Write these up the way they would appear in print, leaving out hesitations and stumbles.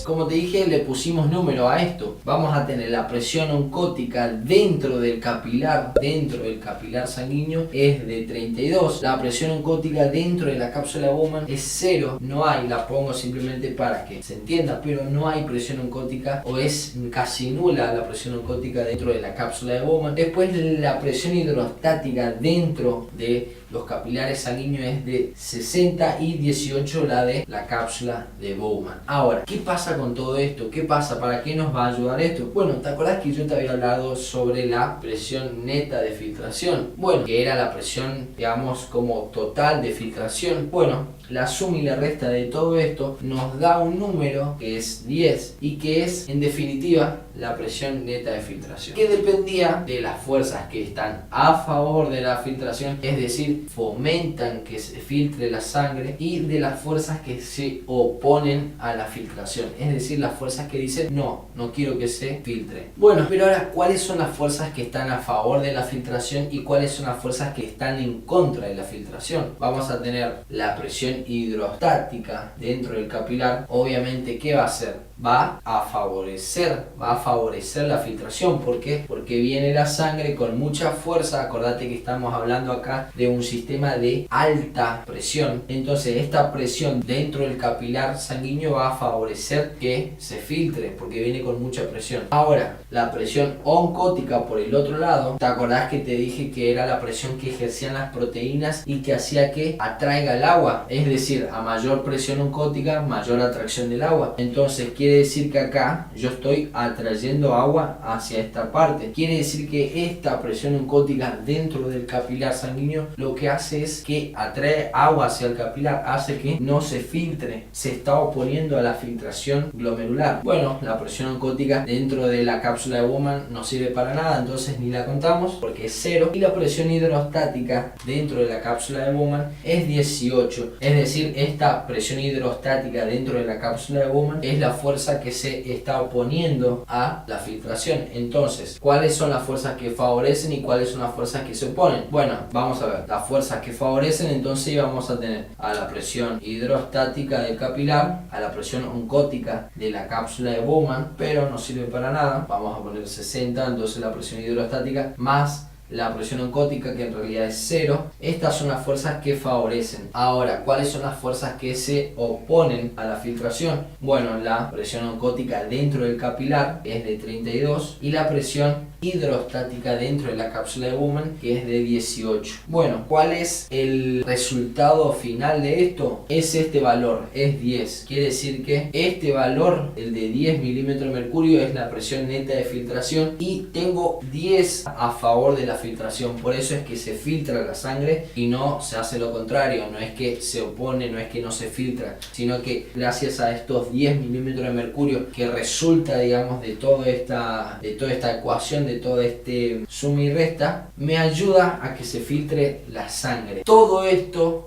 como te dije, le pusimos número a esto. Vamos a tener la presión oncótica dentro del capilar sanguíneo es de 32. La presión oncótica dentro de la cápsula de Bowman es 0. No hay, la pongo simplemente para que se entienda, pero no hay presión oncótica, o es casi nula la presión oncótica dentro de la cápsula de Bowman. Después, la presión hidrostática dentro de los capilares sanguíneos es de 60 y 18 la de la cápsula de Bowman. Ahora, ¿qué pasa con todo esto? ¿Qué pasa? ¿Para qué nos va a ayudar esto? Bueno, ¿te acordás que yo te había hablado sobre la presión neta de filtración? Bueno, que era la presión, digamos, como total de filtración. Bueno, la suma y la resta de todo esto nos da un número que es 10 y que es, en definitiva, la presión neta de filtración, que dependía de las fuerzas que están a favor de la filtración, es decir, fomentan que se filtre la sangre, y de las fuerzas que se oponen a la filtración, es decir, las fuerzas que dicen no quiero que se filtre. Bueno, pero ahora, ¿cuáles son las fuerzas que están a favor de la filtración y cuáles son las fuerzas que están en contra de la filtración? Vamos a tener la presión hidrostática dentro del capilar. Obviamente, ¿qué va a hacer? Va a favorecer la filtración. ¿Por qué? Porque viene la sangre con mucha fuerza. Acordate que estamos hablando acá de un sistema de alta presión. Entonces, esta presión dentro del capilar sanguíneo va a favorecer que se filtre, porque viene con mucha presión. Ahora, la presión oncótica por el otro lado, ¿te acordás que te dije que era la presión que ejercían las proteínas y que hacía que atraiga el agua? Es decir, a mayor presión oncótica, mayor atracción del agua. Entonces, quiere decir que acá yo estoy atrayendo agua hacia esta parte. Quiere decir que esta presión oncótica dentro del capilar sanguíneo lo que hace es que atrae agua hacia el capilar, hace que no se filtre, se está oponiendo a la filtración glomerular. Bueno, la presión oncótica dentro de la cápsula de Bowman no sirve para nada, entonces ni la contamos porque es 0. Y la presión hidrostática dentro de la cápsula de Bowman es 18. Es decir, esta presión hidrostática dentro de la cápsula de Bowman es la fuerza que se está oponiendo a la filtración. Entonces, ¿cuáles son las fuerzas que favorecen y cuáles son las fuerzas que se oponen? Bueno, vamos a ver. Las fuerzas que favorecen, entonces vamos a tener a la presión hidrostática del capilar, a la presión oncótica de la cápsula de Bowman, pero no sirve para nada. Vamos a poner 60, entonces la presión hidrostática más la presión oncótica, que en realidad es 0. Estas son las fuerzas que favorecen. Ahora, ¿cuáles son las fuerzas que se oponen a la filtración? Bueno, la presión oncótica dentro del capilar es de 32 y la presión hidrostática dentro de la cápsula de Bowman, que es de 18. Bueno, ¿cuál es el resultado final de esto? Es este valor, es 10. Quiere decir que este valor, el de 10 milímetros de mercurio, es la presión neta de filtración, y tengo 10 a favor de la filtración. Por eso es que se filtra la sangre y no se hace lo contrario. No es que se opone, no es que no se filtra, sino que gracias a estos 10 milímetros de mercurio que resulta, digamos, de toda esta ecuación, de todo este suma y resta, me ayuda a que se filtre la sangre. Todo esto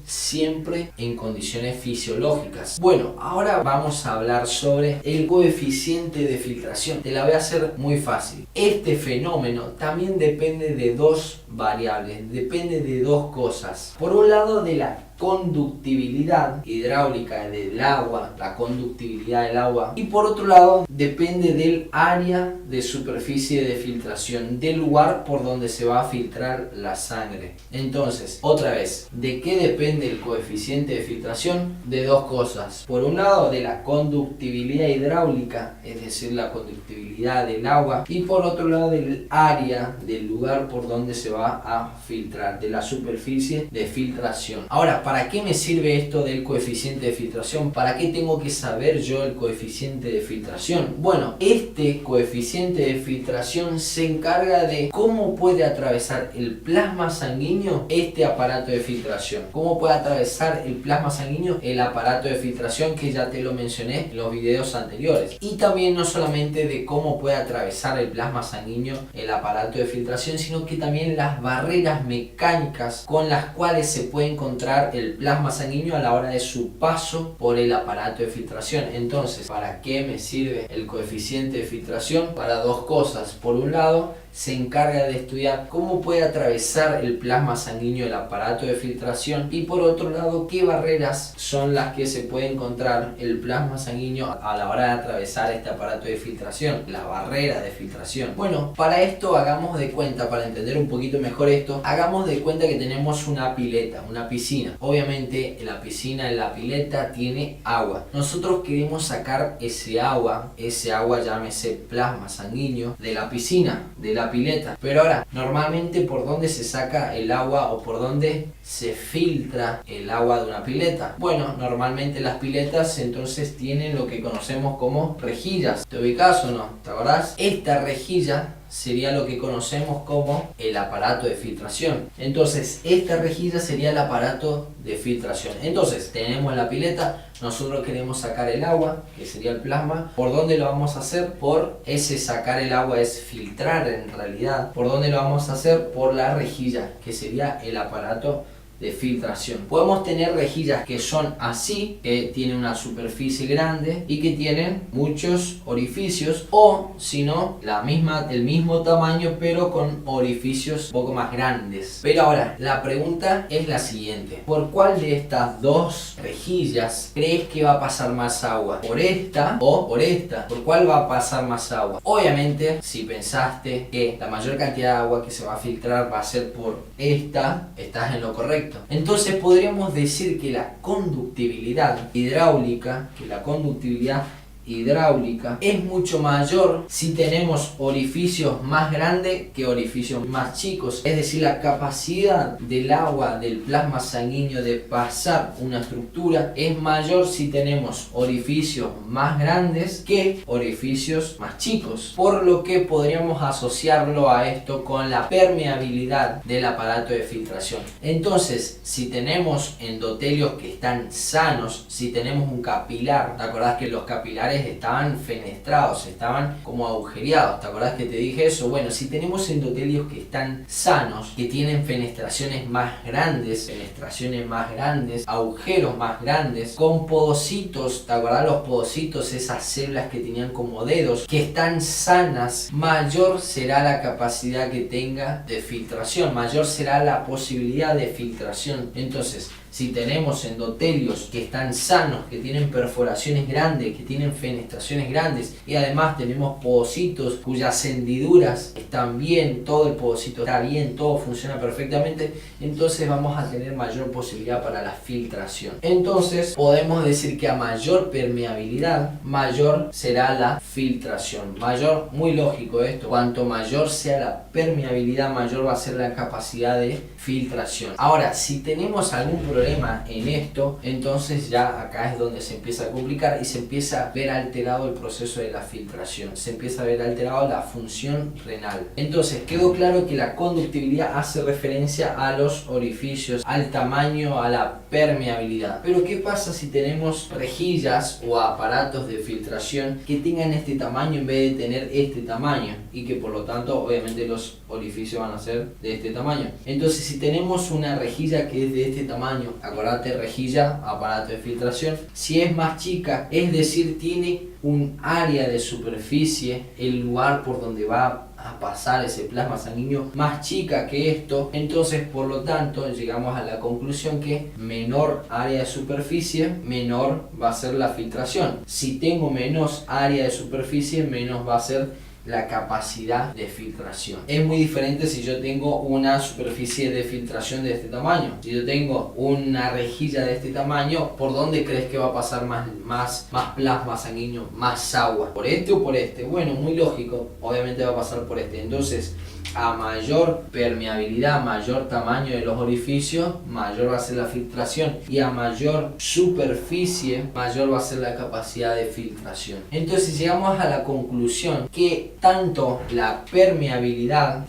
siempre en condiciones fisiológicas. Bueno, ahora vamos a hablar sobre el coeficiente de filtración. Te la voy a hacer muy fácil. Este fenómeno también depende de dos variables, depende de dos cosas. Por un lado, de la conductibilidad hidráulica del agua, la conductibilidad del agua, y por otro lado depende del área de superficie de filtración, del lugar por donde se va a filtrar la sangre. Entonces, otra vez, ¿de qué depende el coeficiente de filtración? De dos cosas. Por un lado, de la conductibilidad hidráulica, es decir, la conductibilidad del agua, y por otro lado, del área, del lugar por donde se va a filtrar, de la superficie de filtración. Ahora, ¿para qué me sirve esto del coeficiente de filtración? ¿Para qué tengo que saber yo el coeficiente de filtración? Bueno, este coeficiente de filtración se encarga de cómo puede atravesar el plasma sanguíneo este aparato de filtración. ¿Cómo puede atravesar el plasma sanguíneo el aparato de filtración, que ya te lo mencioné en los videos anteriores? Y también no solamente de cómo puede atravesar el plasma sanguíneo el aparato de filtración, sino que también las barreras mecánicas con las cuales se puede encontrar el plasma sanguíneo a la hora de su paso por el aparato de filtración. Entonces, ¿para qué me sirve el coeficiente de filtración? Para dos cosas. Por un lado, se encarga de estudiar cómo puede atravesar el plasma sanguíneo el aparato de filtración y por otro lado qué barreras son las que se puede encontrar el plasma sanguíneo a la hora de atravesar este aparato de filtración, la barrera de filtración. Bueno, para esto hagamos de cuenta, para entender un poquito mejor esto, hagamos de cuenta que tenemos una pileta, una piscina. Obviamente en la piscina, en la pileta tiene agua. Nosotros queremos sacar ese agua llámese plasma sanguíneo de la piscina, de la pileta. Pero ahora, normalmente ¿por dónde se saca el agua o por dónde se filtra el agua de una pileta? Bueno, normalmente las piletas entonces tienen lo que conocemos como rejillas. ¿Te ubicás o no? ¿Te acordás? Esta rejilla sería lo que conocemos como el aparato de filtración. Entonces, esta rejilla sería el aparato de filtración. Entonces, tenemos la pileta, nosotros queremos sacar el agua, que sería el plasma. ¿Por dónde lo vamos a hacer? Por ese sacar el agua es filtrar en realidad. ¿Por dónde lo vamos a hacer? Por la rejilla, que sería el aparato de filtración. Podemos tener rejillas que son así, que tienen una superficie grande y que tienen muchos orificios, o si no, del mismo tamaño pero con orificios un poco más grandes. Pero ahora, la pregunta es la siguiente: ¿por cuál de estas dos rejillas crees que va a pasar más agua? ¿Por esta o por esta? ¿Por cuál va a pasar más agua? Obviamente, si pensaste que la mayor cantidad de agua que se va a filtrar va a ser por esta, estás en lo correcto. Entonces podríamos decir que la conductividad hidráulica, es mucho mayor si tenemos orificios más grandes que orificios más chicos. Es decir, la capacidad del agua, del plasma sanguíneo de pasar una estructura es mayor si tenemos orificios más grandes que orificios más chicos. Por lo que podríamos asociarlo a esto con la permeabilidad del aparato de filtración. Entonces, si tenemos endotelios que están sanos, si tenemos un capilar, ¿te acordás que los capilares estaban fenestrados, estaban como agujereados? ¿Te acordás que te dije eso? Bueno, si tenemos endotelios que están sanos, que tienen fenestraciones más grandes, agujeros más grandes, con podocitos, ¿te acordás los podocitos? Esas células que tenían como dedos, que están sanas, mayor será la capacidad que tenga de filtración, mayor será la posibilidad de filtración. Entonces, si tenemos endotelios que están sanos, que tienen perforaciones grandes, que tienen fenestraciones grandes y además tenemos podocitos cuyas hendiduras están bien, todo el podocito está bien, todo funciona perfectamente, entonces vamos a tener mayor posibilidad para la filtración. Entonces podemos decir que a mayor permeabilidad, mayor será la filtración. Mayor, muy lógico esto, cuanto mayor sea la permeabilidad, mayor va a ser la capacidad de filtración. Ahora, si tenemos algún problema en esto, entonces ya acá es donde se empieza a complicar y se empieza a ver alterado el proceso de la filtración, se empieza a ver alterado la función renal. Entonces quedó claro que la conductividad hace referencia a los orificios, al tamaño, a la permeabilidad. Pero ¿qué pasa si tenemos rejillas o aparatos de filtración que tengan este tamaño en vez de tener este tamaño y que por lo tanto obviamente los orificios van a ser de este tamaño? Entonces, si tenemos una rejilla que es de este tamaño, acordate, rejilla, aparato de filtración, si es más chica, es decir, tiene un área de superficie, el lugar por donde va a pasar ese plasma sanguíneo más chica que esto, entonces por lo tanto llegamos a la conclusión que menor área de superficie, menor va a ser la filtración. Si tengo menos área de superficie, menos va a ser la capacidad de filtración. Es muy diferente si yo tengo una superficie de filtración de este tamaño. Si yo tengo una rejilla de este tamaño, ¿por dónde crees que va a pasar más plasma sanguíneo, más agua? ¿Por este o por este? Bueno, muy lógico, obviamente va a pasar por este. Entonces, a mayor permeabilidad, mayor tamaño de los orificios, mayor va a ser la filtración, y a mayor superficie, mayor va a ser la capacidad de filtración. Entonces llegamos a la conclusión que tanto la permeabilidad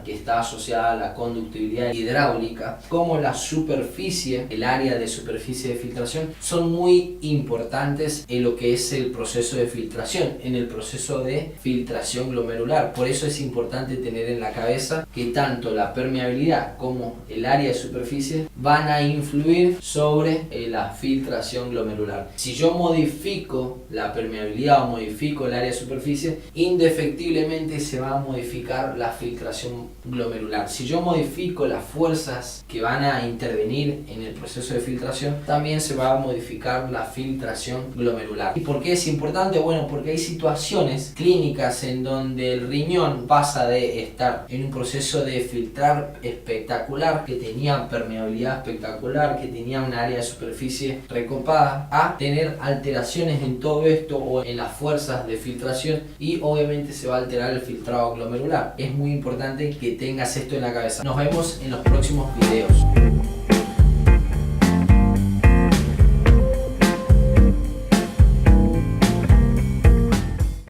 que está asociada a la conductividad hidráulica, como la superficie, el área de superficie de filtración, son muy importantes en lo que es el proceso de filtración, en el proceso de filtración glomerular. Por eso es es importante tener en la cabeza que tanto la permeabilidad como el área de superficie van a influir sobre la filtración glomerular. Si yo modifico la permeabilidad o modifico el área de superficie, indefectiblemente se va a modificar la filtración glomerular. Si yo modifico las fuerzas que van a intervenir en el proceso de filtración, también se va a modificar la filtración glomerular. ¿Y por qué es importante? Bueno, porque hay situaciones clínicas en donde el riñón pasa de estar en un proceso de filtrar espectacular, que tenía permeabilidad espectacular, que tenía un área de superficie recopada, a tener alteraciones en todo esto o en las fuerzas de filtración, y obviamente se va a alterar el filtrado glomerular. Es muy importante que tengas esto en la cabeza. Nos vemos en los próximos videos.